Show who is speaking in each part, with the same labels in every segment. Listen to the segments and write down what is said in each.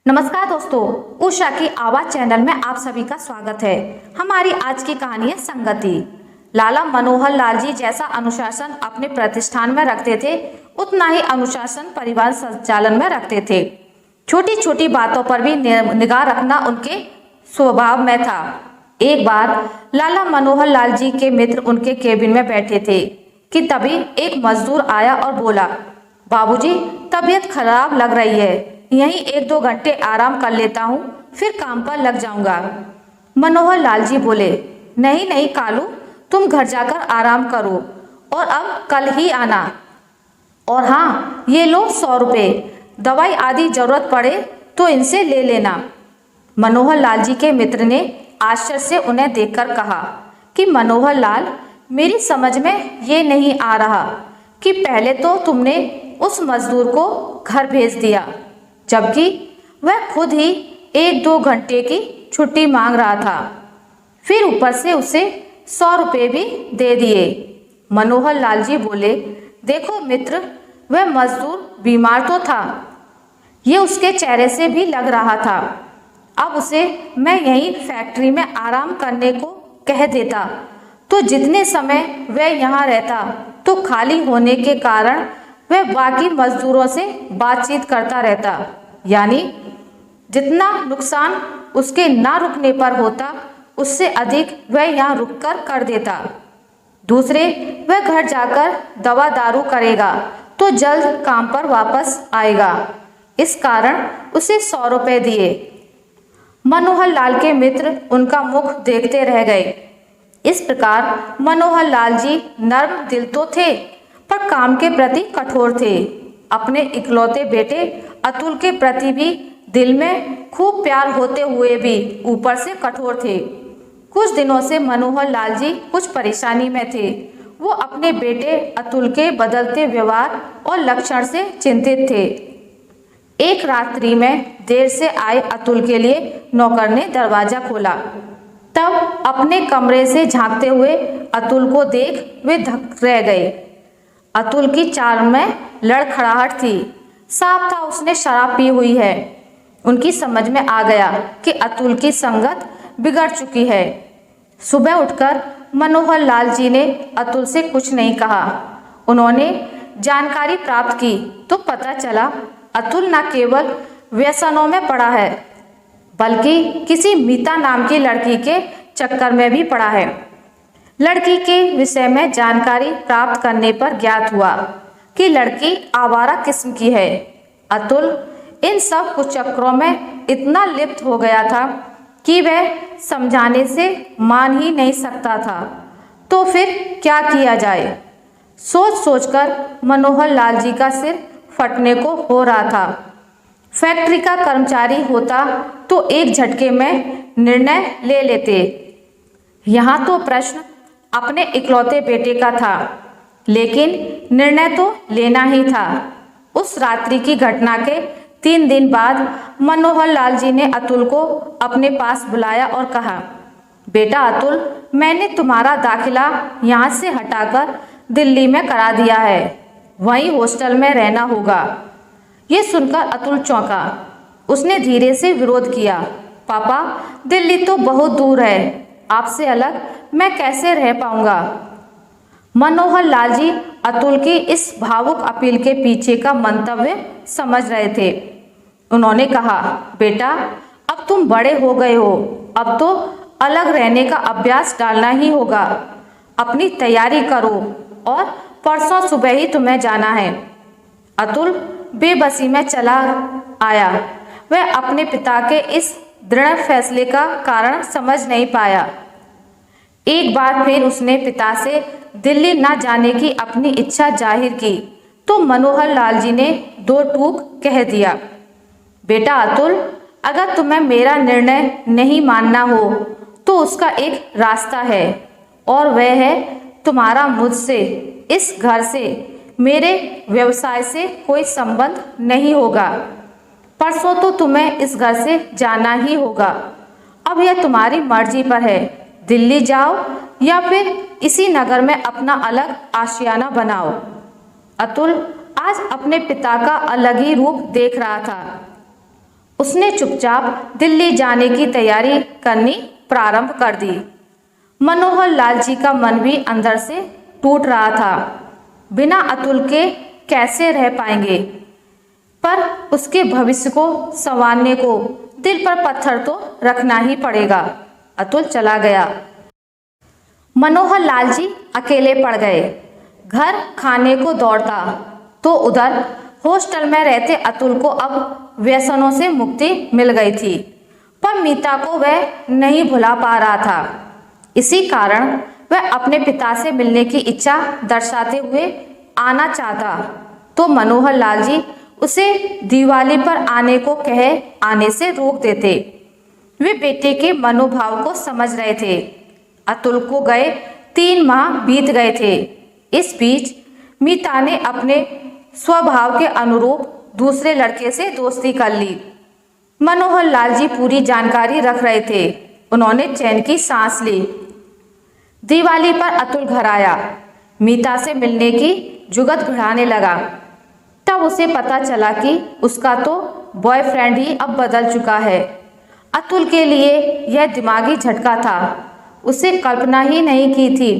Speaker 1: नमस्कार दोस्तों, उषा की आवाज चैनल में आप सभी का स्वागत है। हमारी आज की कहानी है संगति। लाला मनोहर लाल जी जैसा अनुशासन अपने प्रतिष्ठान में रखते थे, उतना ही अनुशासन परिवार संचालन में रखते थे। छोटी छोटी बातों पर भी निगाह रखना उनके स्वभाव में था। एक बार लाला मनोहर लाल जी के मित्र उनके केबिन में बैठे थे कि तभी एक मजदूर आया और बोला, बाबूजी, तबीयत खराब लग रही है, यहीं 1-2 घंटे आराम कर लेता हूँ, फिर काम पर लग जाऊंगा। मनोहर लाल जी बोले, नहीं नहीं कालू, तुम घर जाकर आराम करो और अब कल ही आना। और हाँ, ये लो 100 रुपये, दवाई आदि जरूरत पड़े तो इनसे ले लेना। मनोहर लाल जी के मित्र ने आश्चर्य से उन्हें देखकर कहा कि मनोहर लाल, मेरी समझ में ये नहीं आ रहा कि पहले तो तुमने उस मजदूर को घर भेज दिया, जबकि वह खुद ही 1-2 घंटे की छुट्टी मांग रहा था, फिर ऊपर से उसे 100 रुपये भी दे दिए। मनोहर लाल जी बोले, देखो मित्र, वह मजदूर बीमार तो था, ये उसके चेहरे से भी लग रहा था। अब उसे मैं यहीं फैक्ट्री में आराम करने को कह देता तो जितने समय वह यहाँ रहता तो खाली होने के कारण वह बाकी मजदूरों से बातचीत करता रहता, यानी जितना नुकसान उसके ना रुकने पर होता उससे अधिक वह यहाँ रुककर कर देता। दूसरे, वह घर जाकर दवा दारू करेगा तो जल्द काम पर वापस आएगा, इस कारण उसे 100 रुपये दिए। मनोहर लाल के मित्र उनका मुख देखते रह गए। इस प्रकार मनोहर लाल जी नर्म दिल तो थे, पर काम के प्रति कठोर थे। अपने इकलौते बेटे अतुल के प्रति भी दिल में खूब प्यार होते हुए भी ऊपर से कठोर थे। कुछ दिनों से मनोहर लाल जी कुछ परेशानी में थे। वो अपने बेटे अतुल के बदलते व्यवहार और लक्षण से चिंतित थे। एक रात्रि में देर से आए अतुल के लिए नौकर ने दरवाजा खोला। तब अपने कमरे से झांकते हुए अतुल को देख वे धक रह गए। अतुल की चाल में लड़खड़ाहट थी, साफ था उसने शराब पी हुई है। उनकी समझ में आ गया कि अतुल की संगत बिगड़ चुकी है। सुबह उठकर मनोहर लाल जी ने अतुल से कुछ नहीं कहा। उन्होंने जानकारी प्राप्त की तो पता चला अतुल न केवल व्यसनों में पड़ा है, बल्कि किसी मीता नाम की लड़की के चक्कर में भी पड़ा है। लड़की के विषय में जानकारी प्राप्त करने पर ज्ञात हुआ कि लड़की आवारा किस्म की है। अतुल इन सब कुचक्रों में इतना लिप्त हो गया था कि वह समझाने से मान ही नहीं सकता था। तो फिर क्या किया जाए, सोच सोचकर मनोहर लाल जी का सिर फटने को हो रहा था। फैक्ट्री का कर्मचारी होता तो एक झटके में निर्णय ले लेते। यहाँ तो प्रश्न अपने इकलौते बेटे का था, लेकिन निर्णय तो लेना ही था। उस रात्रि की घटना के 3 दिन बाद मनोहर लाल जी ने अतुल को अपने पास बुलाया और कहा, बेटा अतुल, मैंने तुम्हारा दाखिला यहाँ से हटाकर दिल्ली में करा दिया है, वहीं हॉस्टल में रहना होगा। ये सुनकर अतुल चौंका। उसने धीरे से विरोध किया, पापा, दिल्ली तो बहुत दूर है, आपसे अलग मैं कैसे रह पाऊंगा। मनोहर लाल जी अतुल की इस भावुक अपील के पीछे का मंतव्य समझ रहे थे। उन्होंने कहा, बेटा, अब तुम बड़े हो गए हो, अब तो अलग रहने का अभ्यास डालना ही होगा। अपनी तैयारी करो और परसों सुबह ही तुम्हें जाना है। अतुल बेबसी में चला आया। वह अपने पिता के इस दृढ़ फैसले का कारण समझ नहीं पाया। एक बार फिर उसने पिता से दिल्ली न जाने की अपनी इच्छा जाहिर की तो मनोहर लाल जी ने 2 टूक कह दिया, बेटा अतुल, अगर तुम्हें मेरा निर्णय नहीं मानना हो तो उसका एक रास्ता है, और वह है तुम्हारा मुझसे, इस घर से, मेरे व्यवसाय से कोई संबंध नहीं होगा। परसों तो तुम्हें इस घर से जाना ही होगा। अब यह तुम्हारी मर्जी पर है, दिल्ली जाओ या फिर इसी नगर में अपना अलग आशियाना बनाओ। अतुल आज अपने पिता का अलग ही रूप देख रहा था। उसने चुपचाप दिल्ली जाने की तैयारी करनी प्रारंभ कर दी। मनोहर लाल जी का मन भी अंदर से टूट रहा था। बिना अतुल के कैसे रह पाएंगे, पर उसके भविष्य को संवारने को दिल पर पत्थर तो रखना ही पड़ेगा। अतुल चला गया। मनोहर लाल जी अकेले पड़ गए। घर खाने को दौड़ता तो उधर हॉस्टल में रहते अतुल को अब व्यसनों से मुक्ति मिल गई थी, पर मीता को वह नहीं भुला पा रहा था। इसी कारण वह अपने पिता से मिलने की इच्छा दर्शाते हुए आना चाहता तो मनोहर लाल जी उसे दिवाली पर आने को कहे आने से रोक देते। वे बेटे के मनोभाव को समझ रहे थे। अतुल को गए 3 माह बीत गए थे। इस बीच मीता ने अपने स्वभाव के अनुरूप दूसरे लड़के से दोस्ती कर ली। मनोहर लाल जी पूरी जानकारी रख रहे थे। उन्होंने चैन की सांस ली। दिवाली पर अतुल घर आया। मीता से मिलने की जुगत बढ़ाने लगा। तब उसे पता चला कि उसका तो बॉयफ्रेंड ही अब बदल चुका है। अतुल के लिए यह दिमागी झटका था। उसे कल्पना ही नहीं की थी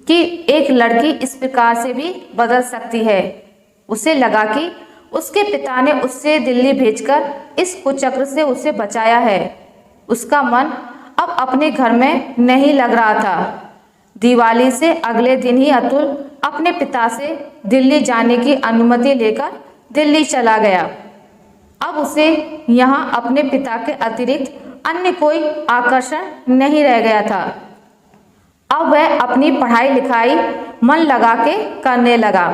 Speaker 1: कि एक लड़की इस प्रकार से भी बदल सकती है। उसे लगा कि उसके पिता ने उससे दिल्ली भेजकर इस कुचक्र से उसे बचाया है। उसका मन अब अपने घर में नहीं लग रहा था। दिवाली से अगले दिन ही अतुल अपने पिता से दिल्ली जाने की अनुमति लेकर दिल्ली चला गया। अब उसे यहाँ अपने पिता के अतिरिक्त अन्य कोई आकर्षण नहीं रह गया था। अब वह अपनी पढ़ाई लिखाई मन लगा के करने लगा।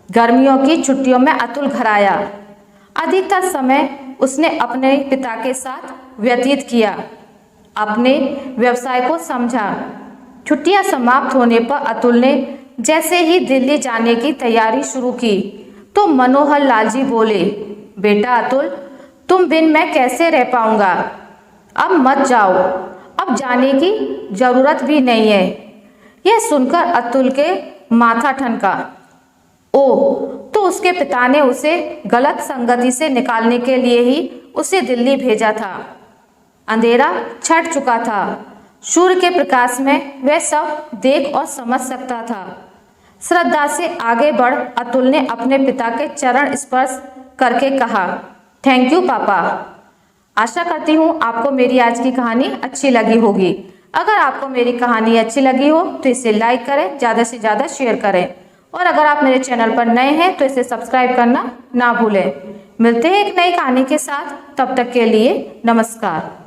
Speaker 1: गर्मियों की छुट्टियों में अतुल घर आया। अधिकतर समय उसने अपने पिता के साथ व्यतीत किया, अपने व्यवसाय को समझा। छुट्टियां समाप्त होने पर अतुल ने जैसे ही दिल्ली जाने की तैयारी शुरू की तो मनोहर लाल जी बोले, बेटा अतुल, तुम बिन मैं कैसे रह पाऊंगा? अब मत जाओ, अब जाने की जरूरत भी नहीं है। यह सुनकर अतुल के माथा ठनका। ओह, तो उसके पिता ने उसे गलत संगति से निकालने के लिए ही उसे दिल्ली भेजा था। अंधेरा छट चुका था। सूर्य के प्रकाश में वह सब देख और समझ सकता था। श्रद्धा से आगे बढ़ अतुल ने अपने पिता के चरण स्पर्श करके कहा, थैंक यू पापा। आशा करती हूँ आपको मेरी आज की कहानी अच्छी लगी होगी। अगर आपको मेरी कहानी अच्छी लगी हो तो इसे लाइक करें, ज़्यादा से ज़्यादा शेयर करें, और अगर आप मेरे चैनल पर नए हैं तो इसे सब्सक्राइब करना ना भूलें। मिलते हैं एक नई कहानी के साथ, तब तक के लिए नमस्कार।